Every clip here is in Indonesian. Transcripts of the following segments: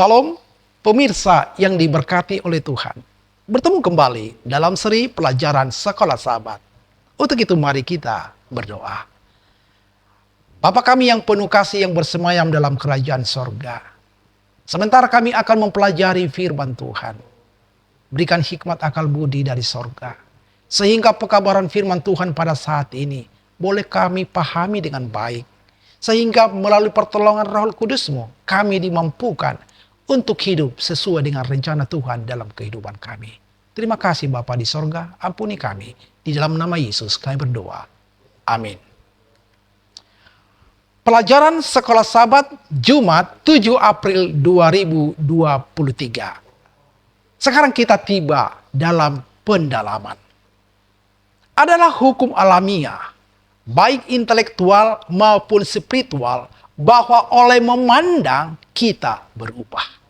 Shalom, pemirsa yang diberkati oleh Tuhan. Bertemu kembali dalam seri pelajaran Sekolah Sahabat. Untuk itu mari kita berdoa. Bapa kami yang penuh kasih yang bersemayam dalam kerajaan sorga. Sementara kami akan mempelajari firman Tuhan. Berikan hikmat akal budi dari sorga. Sehingga pekabaran firman Tuhan pada saat ini boleh kami pahami dengan baik. Sehingga melalui pertolongan Roh Kudus-Mu kami dimampukan untuk hidup sesuai dengan rencana Tuhan dalam kehidupan kami. Terima kasih Bapa di sorga, ampuni kami. Di dalam nama Yesus kami berdoa. Amin. Pelajaran Sekolah Sahabat Jumat 7 April 2023. Sekarang kita tiba dalam pendalaman. Adalah hukum alamiah, baik intelektual maupun spiritual, bahwa oleh memandang kita berubah.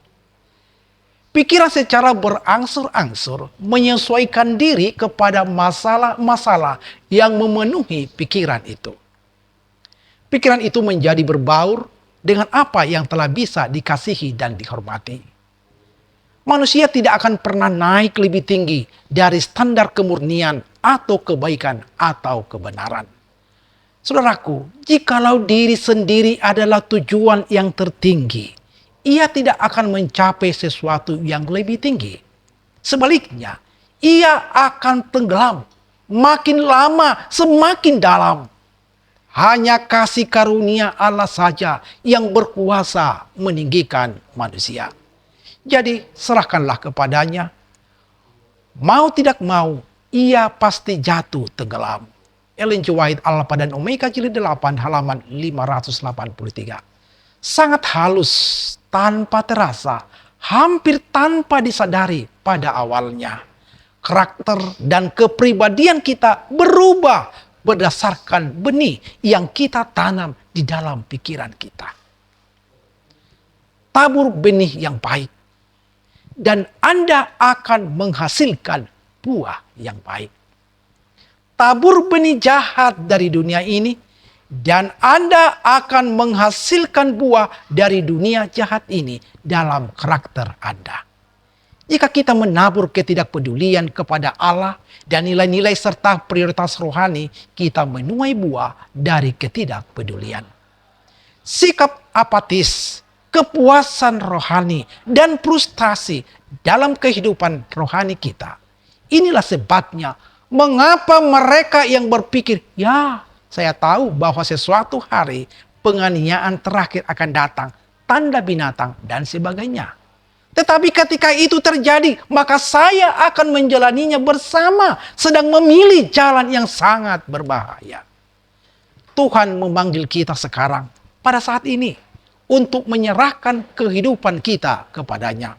Pikiran secara berangsur-angsur menyesuaikan diri kepada masalah-masalah yang memenuhi pikiran itu. Pikiran itu menjadi berbaur dengan apa yang telah bisa dikasihi dan dihormati. Manusia tidak akan pernah naik lebih tinggi dari standar kemurnian atau kebaikan atau kebenaran. Saudaraku, jikalau diri sendiri adalah tujuan yang tertinggi, ia tidak akan mencapai sesuatu yang lebih tinggi. Sebaliknya, ia akan tenggelam. Makin lama, semakin dalam. Hanya kasih karunia Allah saja yang berkuasa meninggikan manusia. Jadi, serahkanlah kepadanya. Mau tidak mau, ia pasti jatuh tenggelam. Ellen G. White, Alpha dan Omega, jilid 8, halaman 583. Sangat halus, tanpa terasa, hampir tanpa disadari pada awalnya. Karakter dan kepribadian kita berubah berdasarkan benih yang kita tanam di dalam pikiran kita. Tabur benih yang baik, dan Anda akan menghasilkan buah yang baik. Tabur benih jahat dari dunia ini, dan Anda akan menghasilkan buah dari dunia jahat ini dalam karakter Anda. Jika kita menabur ketidakpedulian kepada Allah dan nilai-nilai serta prioritas rohani, kita menuai buah dari ketidakpedulian. Sikap apatis, kepuasan rohani, dan frustasi dalam kehidupan rohani kita. Inilah sebabnya mengapa mereka yang berpikir, ya, saya tahu bahwa sesuatu hari penganiayaan terakhir akan datang, tanda binatang dan sebagainya. Tetapi ketika itu terjadi, maka saya akan menjalaninya bersama, sedang memilih jalan yang sangat berbahaya. Tuhan memanggil kita sekarang, pada saat ini, untuk menyerahkan kehidupan kita kepadanya.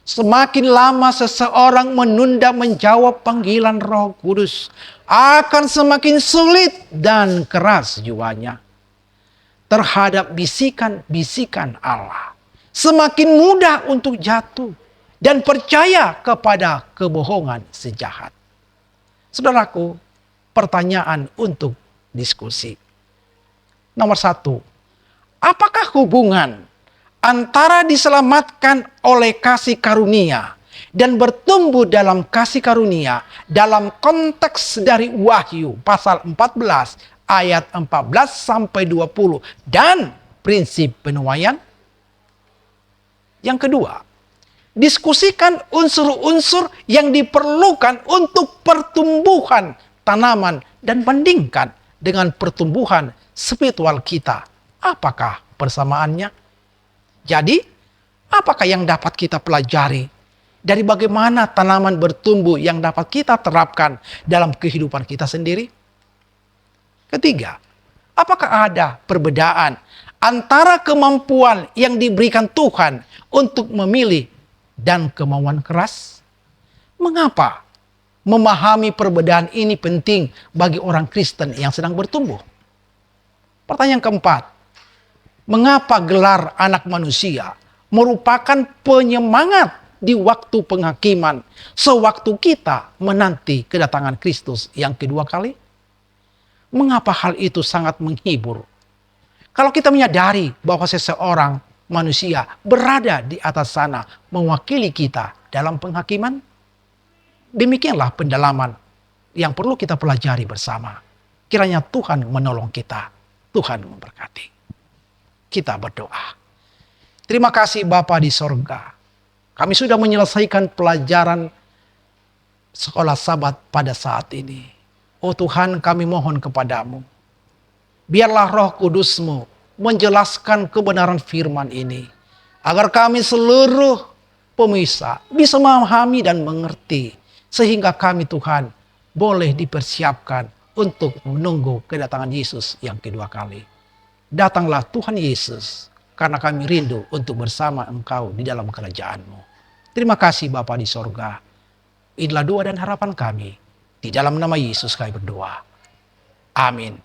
Semakin lama seseorang menunda menjawab panggilan Roh Kudus, akan semakin sulit dan keras jiwanya terhadap bisikan-bisikan Allah. Semakin mudah untuk jatuh dan percaya kepada kebohongan sejahat. Saudaraku, pertanyaan untuk diskusi. Nomor 1, apakah hubungan antara diselamatkan oleh kasih karunia dan bertumbuh dalam kasih karunia dalam konteks dari Wahyu pasal 14 ayat 14 sampai 20 dan prinsip penuaian? Yang kedua, diskusikan unsur-unsur yang diperlukan untuk pertumbuhan tanaman dan bandingkan dengan pertumbuhan spiritual kita. Apakah persamaannya? Jadi, apakah yang dapat kita pelajari dari bagaimana tanaman bertumbuh yang dapat kita terapkan dalam kehidupan kita sendiri? Ketiga, apakah ada perbedaan antara kemampuan yang diberikan Tuhan untuk memilih dan kemauan keras? Mengapa memahami perbedaan ini penting bagi orang Kristen yang sedang bertumbuh? Pertanyaan keempat, mengapa gelar anak manusia merupakan penyemangat di waktu penghakiman sewaktu kita menanti kedatangan Kristus yang kedua kali? Mengapa hal itu sangat menghibur? Kalau kita menyadari bahwa seseorang manusia berada di atas sana mewakili kita dalam penghakiman? Demikianlah pendalaman yang perlu kita pelajari bersama. Kiranya Tuhan menolong kita. Tuhan memberkati. Kita berdoa. Terima kasih Bapa di sorga. Kami sudah menyelesaikan pelajaran sekolah Sabat pada saat ini. Oh Tuhan, kami mohon kepadamu. Biarlah Roh Kudus-Mu menjelaskan kebenaran firman ini. Agar kami seluruh pemirsa bisa memahami dan mengerti. Sehingga kami Tuhan boleh dipersiapkan untuk menunggu kedatangan Yesus yang kedua kali. Datanglah Tuhan Yesus, karena kami rindu untuk bersama Engkau di dalam kerajaan-Mu. Terima kasih Bapa di sorga. Inilah doa dan harapan kami. Di dalam nama Yesus kami berdoa. Amin.